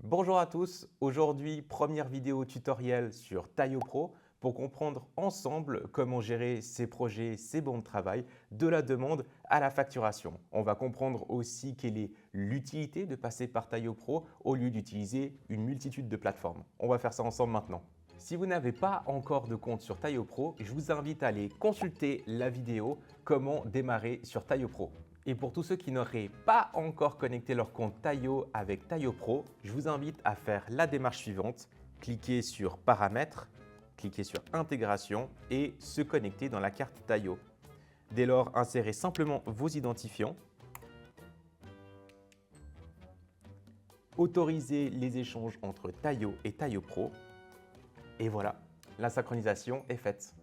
Bonjour à tous, aujourd'hui première vidéo tutoriel sur Taio Pro pour comprendre ensemble comment gérer ses projets, ses bons de travail, de la demande à la facturation. On va comprendre aussi quelle est l'utilité de passer par Taio Pro au lieu d'utiliser une multitude de plateformes. On va faire ça ensemble maintenant. Si vous n'avez pas encore de compte sur Taio Pro, je vous invite à aller consulter la vidéo comment démarrer sur Taio Pro. Et pour tous ceux qui n'auraient pas encore connecté leur compte Taio avec Taio Pro, je vous invite à faire la démarche suivante. Cliquez sur Paramètres, cliquez sur Intégration et se connecter dans la carte Taio. Dès lors, insérez simplement vos identifiants. Autorisez les échanges entre Taio et Taio Pro. Et voilà, la synchronisation est faite.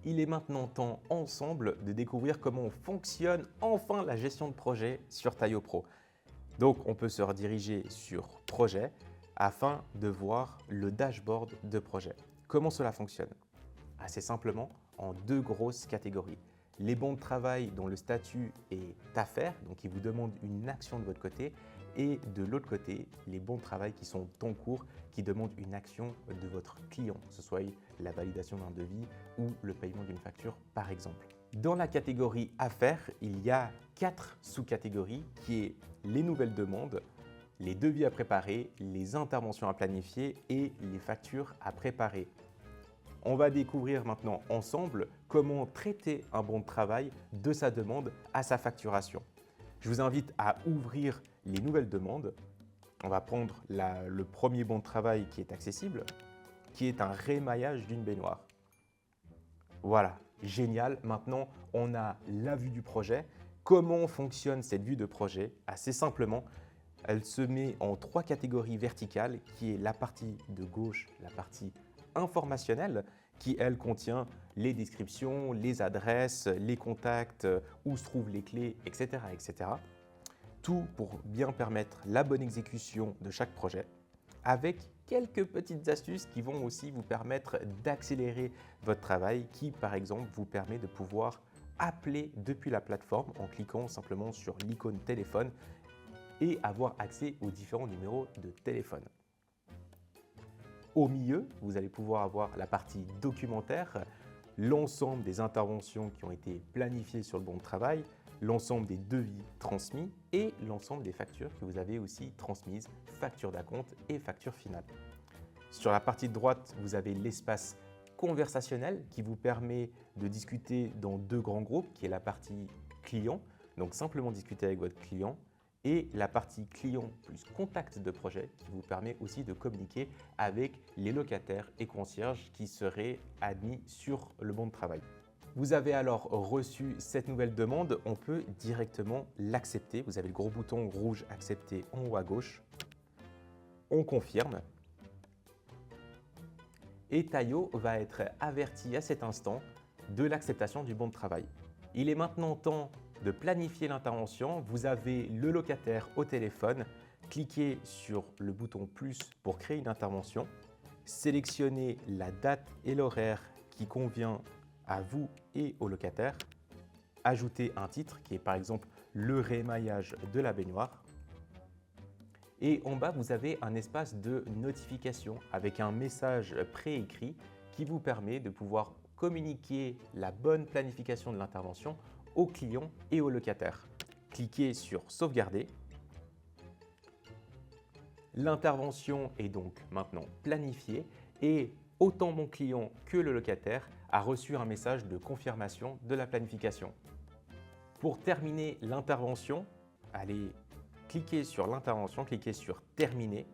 Il est maintenant temps ensemble de découvrir comment fonctionne enfin la gestion de projet sur Taio Pro. Donc, on peut se rediriger sur Projet afin de voir le dashboard de projet. Comment cela fonctionne? Assez simplement en deux grosses catégories. Les bons de travail dont le statut est à faire, donc qui vous demandent une action de votre côté, et de l'autre côté, les bons de travail qui sont en cours, qui demandent une action de votre client, que ce soit la validation d'un devis ou le paiement d'une facture par exemple. Dans la catégorie affaires, il y a 4 sous-catégories qui est les nouvelles demandes, les devis à préparer, les interventions à planifier et les factures à préparer. On va découvrir maintenant ensemble comment traiter un bon de travail de sa demande à sa facturation. Je vous invite à ouvrir les nouvelles demandes. On va prendre le premier bon de travail qui est accessible, qui est un rémaillage d'une baignoire. Voilà, génial. Maintenant, on a la vue du projet. Comment fonctionne cette vue de projet? Assez simplement, elle se met en 3 catégories verticales, qui est la partie de gauche, la partie informationnelle, qui elle contient les descriptions, les adresses, les contacts, où se trouvent les clés, etc., etc. Tout pour bien permettre la bonne exécution de chaque projet, avec quelques petites astuces qui vont aussi vous permettre d'accélérer votre travail, qui par exemple vous permet de pouvoir appeler depuis la plateforme en cliquant simplement sur l'icône téléphone et avoir accès aux différents numéros de téléphone. Au milieu, vous allez pouvoir avoir la partie documentaire, l'ensemble des interventions qui ont été planifiées sur le bon de travail, l'ensemble des devis transmis et l'ensemble des factures que vous avez aussi transmises, facture d'acompte et facture finale. Sur la partie de droite, vous avez l'espace conversationnel qui vous permet de discuter dans 2 grands groupes, qui est la partie client, donc simplement discuter avec votre client, et la partie client plus contact de projet qui vous permet aussi de communiquer avec les locataires et concierges qui seraient admis sur le bon de travail. Vous avez alors reçu cette nouvelle demande, on peut directement l'accepter. Vous avez le gros bouton rouge accepter en haut à gauche. On confirme. Et Taio va être averti à cet instant de l'acceptation du bon de travail. Il est maintenant temps de planifier l'intervention. Vous avez le locataire au téléphone. Cliquez sur le bouton plus pour créer une intervention. Sélectionnez la date et l'horaire qui convient à vous et au locataire. Ajoutez un titre qui est par exemple le rémaillage de la baignoire. Et en bas, vous avez un espace de notification avec un message préécrit qui vous permet de pouvoir communiquer la bonne planification de l'intervention aux clients et aux locataires. Cliquez sur Sauvegarder. L'intervention est donc maintenant planifiée et autant mon client que le locataire a reçu un message de confirmation de la planification. Pour terminer l'intervention, allez cliquez sur l'intervention, cliquez sur Terminer.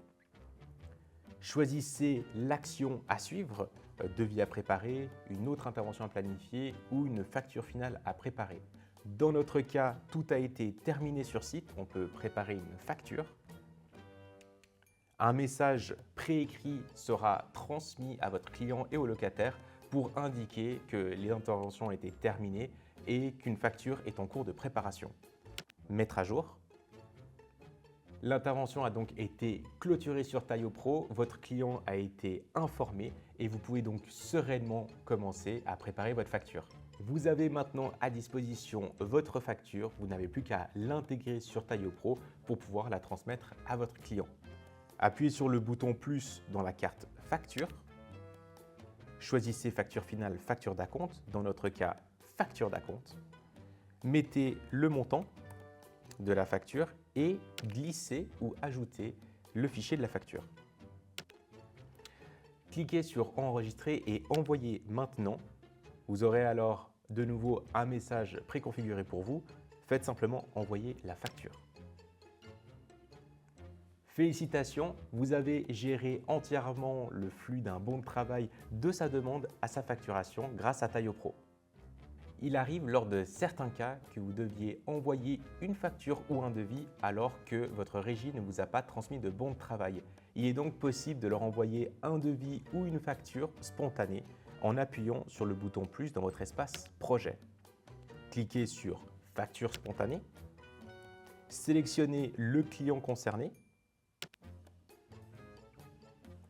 Choisissez l'action à suivre, devis à préparer, une autre intervention à planifier ou une facture finale à préparer. Dans notre cas, tout a été terminé sur site, on peut préparer une facture. Un message préécrit sera transmis à votre client et au locataire pour indiquer que les interventions ont été terminées et qu'une facture est en cours de préparation. Mettre à jour. L'intervention a donc été clôturée sur Taio Pro, votre client a été informé et vous pouvez donc sereinement commencer à préparer votre facture. Vous avez maintenant à disposition votre facture, vous n'avez plus qu'à l'intégrer sur Taio Pro pour pouvoir la transmettre à votre client. Appuyez sur le bouton plus dans la carte facture. Choisissez facture finale, facture d'acompte, dans notre cas facture d'acompte. Mettez le montant de la facture et glissez ou ajoutez le fichier de la facture. Cliquez sur enregistrer et envoyer maintenant. Vous aurez alors de nouveau un message préconfiguré pour vous. Faites simplement envoyer la facture. Félicitations, vous avez géré entièrement le flux d'un bon de travail de sa demande à sa facturation grâce à Taio Pro. Il arrive lors de certains cas que vous deviez envoyer une facture ou un devis alors que votre régie ne vous a pas transmis de bon de travail. Il est donc possible de leur envoyer un devis ou une facture spontanée en appuyant sur le bouton plus dans votre espace projet. Cliquez sur facture spontanée, sélectionnez le client concerné,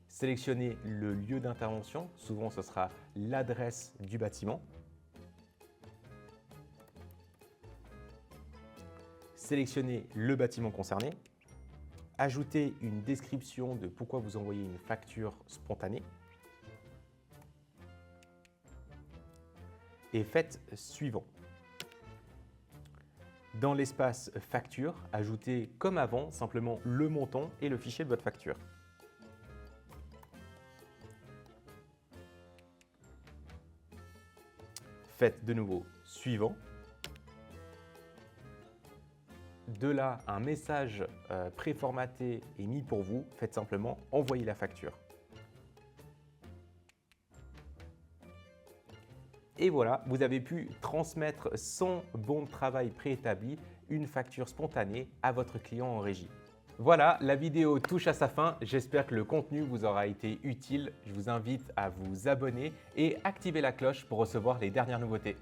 sélectionnez le lieu d'intervention, souvent ce sera l'adresse du bâtiment. Sélectionnez le bâtiment concerné. Ajoutez une description de pourquoi vous envoyez une facture spontanée. Et faites suivant. Dans l'espace facture, ajoutez comme avant simplement le montant et le fichier de votre facture. Faites de nouveau suivant. De là, un message préformaté est mis pour vous. Faites simplement envoyer la facture. Et voilà, vous avez pu transmettre sans bon de travail préétabli une facture spontanée à votre client en régie. Voilà, la vidéo touche à sa fin. J'espère que le contenu vous aura été utile. Je vous invite à vous abonner et activer la cloche pour recevoir les dernières nouveautés.